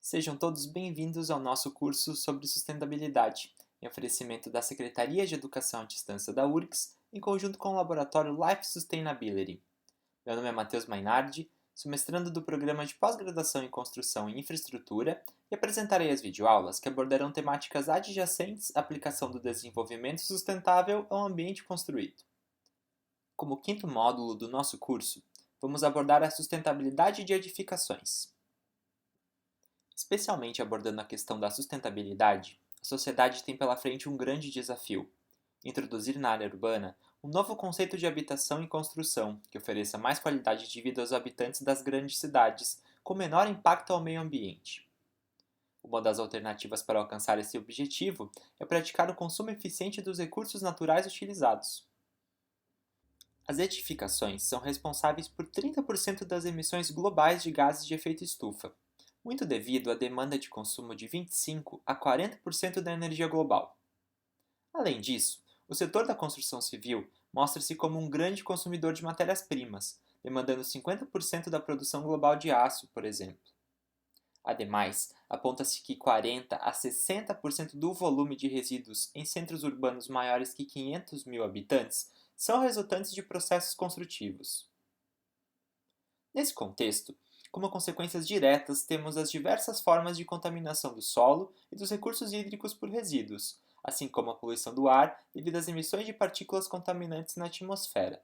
Sejam todos bem-vindos ao nosso curso sobre sustentabilidade, em oferecimento da Secretaria de Educação à Distância da URGS, em conjunto com o laboratório Life Sustainability. Meu nome é Matheus Mainardi, sou mestrando do programa de pós-graduação em Construção e Infraestrutura e apresentarei as videoaulas que abordarão temáticas adjacentes à aplicação do desenvolvimento sustentável ao ambiente construído. Como quinto módulo do nosso curso, vamos abordar a sustentabilidade de edificações. Especialmente abordando a questão da sustentabilidade, a sociedade tem pela frente um grande desafio: introduzir na área urbana um novo conceito de habitação e construção que ofereça mais qualidade de vida aos habitantes das grandes cidades, com menor impacto ao meio ambiente. Uma das alternativas para alcançar esse objetivo é praticar o consumo eficiente dos recursos naturais utilizados. As edificações são responsáveis por 30% das emissões globais de gases de efeito estufa, muito devido à demanda de consumo de 25 a 40% da energia global. Além disso, o setor da construção civil mostra-se como um grande consumidor de matérias-primas, demandando 50% da produção global de aço, por exemplo. Ademais, aponta-se que 40 a 60% do volume de resíduos em centros urbanos maiores que 500 mil habitantes são resultantes de processos construtivos. Nesse contexto, como consequências diretas, temos as diversas formas de contaminação do solo e dos recursos hídricos por resíduos, assim como a poluição do ar devido às emissões de partículas contaminantes na atmosfera.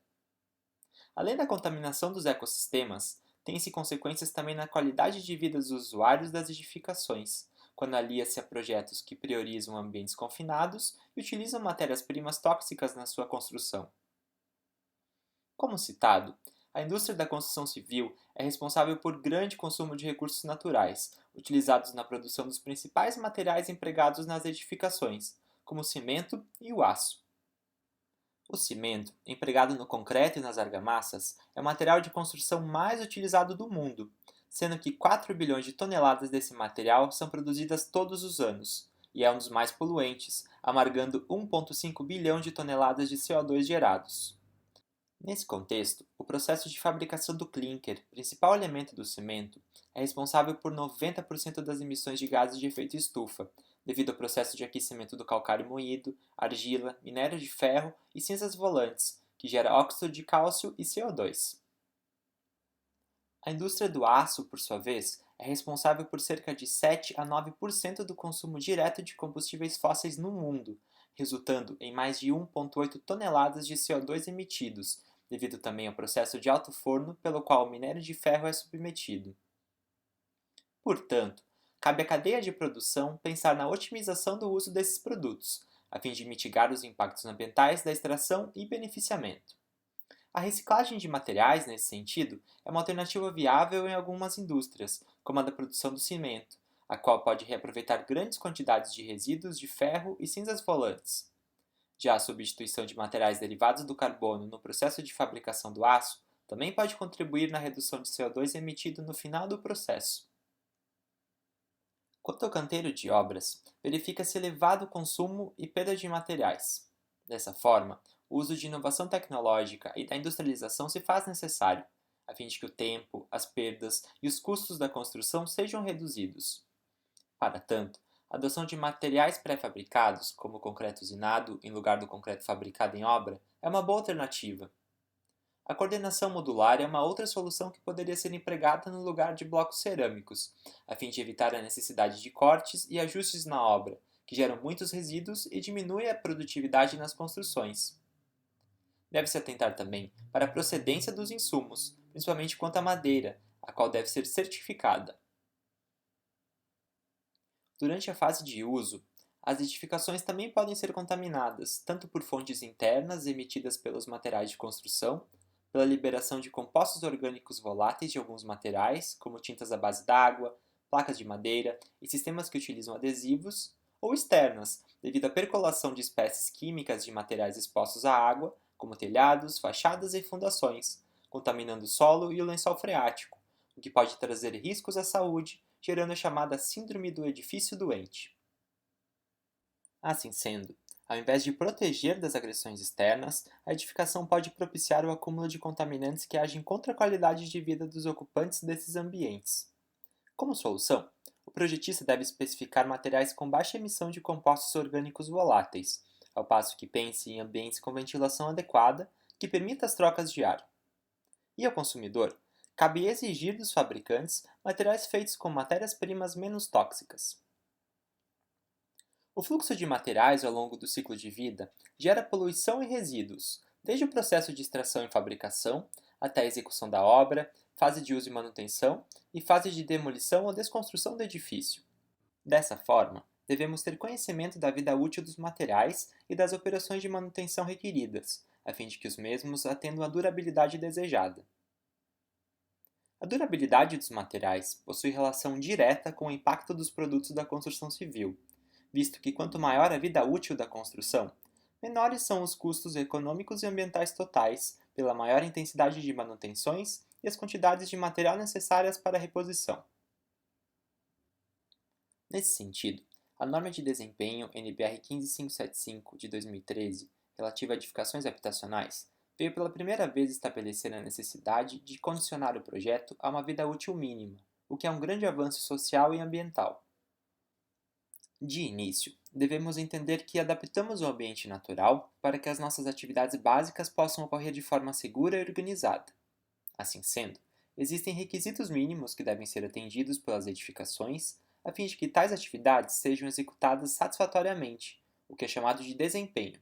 Além da contaminação dos ecossistemas, tem-se consequências também na qualidade de vida dos usuários das edificações, quando alia-se a projetos que priorizam ambientes confinados e utilizam matérias-primas tóxicas na sua construção. Como citado, a indústria da construção civil é responsável por grande consumo de recursos naturais, utilizados na produção dos principais materiais empregados nas edificações, como o cimento e o aço. O cimento, empregado no concreto e nas argamassas, é o material de construção mais utilizado do mundo, sendo que 4 bilhões de toneladas desse material são produzidas todos os anos, e é um dos mais poluentes, amargando 1,5 bilhão de toneladas de CO2 gerados. Nesse contexto, o processo de fabricação do clinker, principal elemento do cimento, é responsável por 90% das emissões de gases de efeito estufa, devido ao processo de aquecimento do calcário moído, argila, minério de ferro e cinzas volantes, que gera óxido de cálcio e CO2. A indústria do aço, por sua vez, é responsável por cerca de 7 a 9% do consumo direto de combustíveis fósseis no mundo, resultando em mais de 1,8 toneladas de CO2 emitidos, devido também ao processo de alto forno pelo qual o minério de ferro é submetido. Portanto, cabe à cadeia de produção pensar na otimização do uso desses produtos, a fim de mitigar os impactos ambientais da extração e beneficiamento. A reciclagem de materiais, nesse sentido, é uma alternativa viável em algumas indústrias, como a da produção do cimento, a qual pode reaproveitar grandes quantidades de resíduos de ferro e cinzas volantes. Já a substituição de materiais derivados do carbono no processo de fabricação do aço também pode contribuir na redução de CO2 emitido no final do processo. Quanto ao canteiro de obras, verifica-se elevado consumo e perda de materiais. Dessa forma, o uso de inovação tecnológica e da industrialização se faz necessário, a fim de que o tempo, as perdas e os custos da construção sejam reduzidos. Para tanto, a adoção de materiais pré-fabricados, como o concreto usinado em lugar do concreto fabricado em obra, é uma boa alternativa. A coordenação modular é uma outra solução que poderia ser empregada no lugar de blocos cerâmicos, a fim de evitar a necessidade de cortes e ajustes na obra, que geram muitos resíduos e diminuem a produtividade nas construções. Deve-se atentar também para a procedência dos insumos, principalmente quanto à madeira, a qual deve ser certificada. Durante a fase de uso, as edificações também podem ser contaminadas, tanto por fontes internas emitidas pelos materiais de construção, pela liberação de compostos orgânicos voláteis de alguns materiais, como tintas à base d'água, placas de madeira e sistemas que utilizam adesivos, ou externas, devido à percolação de espécies químicas de materiais expostos à água, como telhados, fachadas e fundações, contaminando o solo e o lençol freático, o que pode trazer riscos à saúde, gerando a chamada síndrome do edifício doente. Assim sendo, ao invés de proteger das agressões externas, a edificação pode propiciar o acúmulo de contaminantes que agem contra a qualidade de vida dos ocupantes desses ambientes. Como solução, o projetista deve especificar materiais com baixa emissão de compostos orgânicos voláteis, ao passo que pense em ambientes com ventilação adequada, que permita as trocas de ar. E ao consumidor, cabe exigir dos fabricantes materiais feitos com matérias-primas menos tóxicas. O fluxo de materiais ao longo do ciclo de vida gera poluição e resíduos, desde o processo de extração e fabricação, até a execução da obra, fase de uso e manutenção e fase de demolição ou desconstrução do edifício. Dessa forma, devemos ter conhecimento da vida útil dos materiais e das operações de manutenção requeridas, a fim de que os mesmos atendam à durabilidade desejada. A durabilidade dos materiais possui relação direta com o impacto dos produtos da construção civil, visto que quanto maior a vida útil da construção, menores são os custos econômicos e ambientais totais pela maior intensidade de manutenções e as quantidades de material necessárias para a reposição. Nesse sentido, a norma de desempenho NBR 15575 de 2013, relativa a edificações habitacionais, veio pela primeira vez estabelecer a necessidade de condicionar o projeto a uma vida útil mínima, o que é um grande avanço social e ambiental. De início, devemos entender que adaptamos o ambiente natural para que as nossas atividades básicas possam ocorrer de forma segura e organizada. Assim sendo, existem requisitos mínimos que devem ser atendidos pelas edificações, a fim de que tais atividades sejam executadas satisfatoriamente, o que é chamado de desempenho.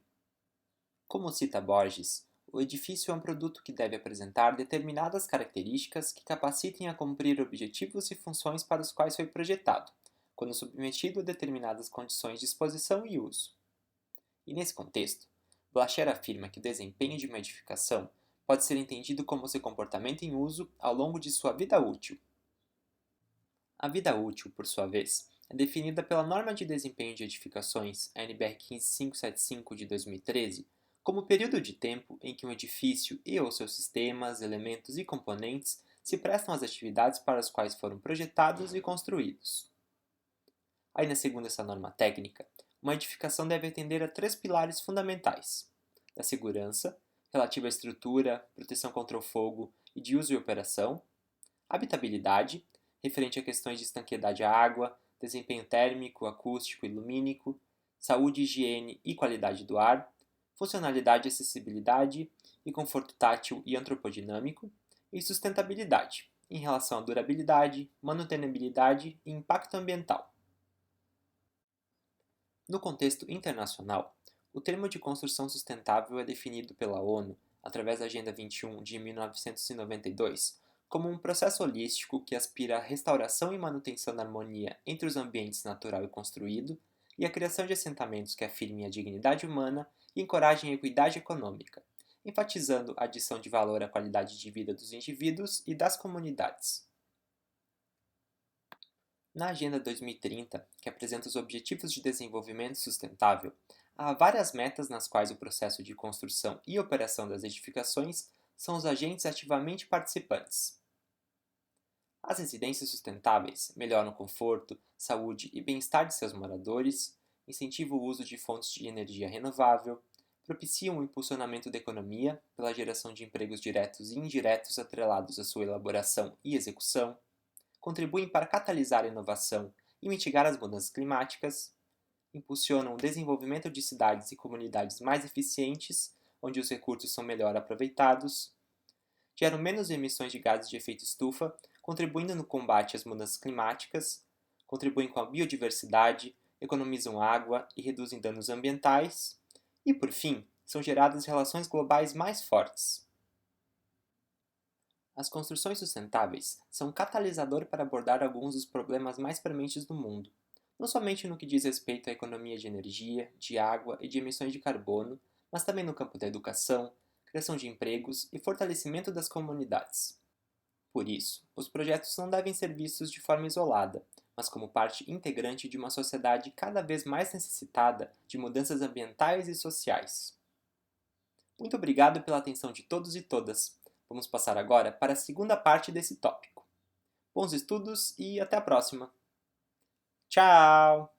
Como cita Borges, o edifício é um produto que deve apresentar determinadas características que capacitem a cumprir objetivos e funções para os quais foi projetado, quando submetido a determinadas condições de exposição e uso. E nesse contexto, Blacher afirma que o desempenho de uma edificação pode ser entendido como seu comportamento em uso ao longo de sua vida útil. A vida útil, por sua vez, é definida pela Norma de Desempenho de Edificações, a NBR 15575 de 2013, como o período de tempo em que um edifício e ou seus sistemas, elementos e componentes se prestam às atividades para as quais foram projetados e construídos. Ainda segundo essa norma técnica, uma edificação deve atender a 3 pilares fundamentais: da segurança, relativa à estrutura, proteção contra o fogo e de uso e operação; habitabilidade, referente a questões de estanqueidade à água, desempenho térmico, acústico e lumínico, saúde, higiene e qualidade do ar; funcionalidade, acessibilidade e conforto tátil e antropodinâmico; e sustentabilidade, em relação à durabilidade, manutenibilidade e impacto ambiental. No contexto internacional, o termo de construção sustentável é definido pela ONU, através da Agenda 21 de 1992, como um processo holístico que aspira à restauração e manutenção da harmonia entre os ambientes natural e construído e à criação de assentamentos que afirmem a dignidade humana e encorajem a equidade econômica, enfatizando a adição de valor à qualidade de vida dos indivíduos e das comunidades. Na Agenda 2030, que apresenta os Objetivos de Desenvolvimento Sustentável, há várias metas nas quais o processo de construção e operação das edificações são os agentes ativamente participantes. As residências sustentáveis melhoram o conforto, saúde e bem-estar de seus moradores, incentivam o uso de fontes de energia renovável, propiciam o impulsionamento da economia pela geração de empregos diretos e indiretos atrelados à sua elaboração e execução, contribuem para catalisar a inovação e mitigar as mudanças climáticas, impulsionam o desenvolvimento de cidades e comunidades mais eficientes, onde os recursos são melhor aproveitados, geram menos emissões de gases de efeito estufa, contribuindo no combate às mudanças climáticas, contribuem com a biodiversidade, economizam água e reduzem danos ambientais, e, por fim, são geradas relações globais mais fortes. As construções sustentáveis são um catalisador para abordar alguns dos problemas mais prementes do mundo, não somente no que diz respeito à economia de energia, de água e de emissões de carbono, mas também no campo da educação, criação de empregos e fortalecimento das comunidades. Por isso, os projetos não devem ser vistos de forma isolada, mas como parte integrante de uma sociedade cada vez mais necessitada de mudanças ambientais e sociais. Muito obrigado pela atenção de todos e todas. Vamos passar agora para a segunda parte desse tópico. Bons estudos e até a próxima! Tchau!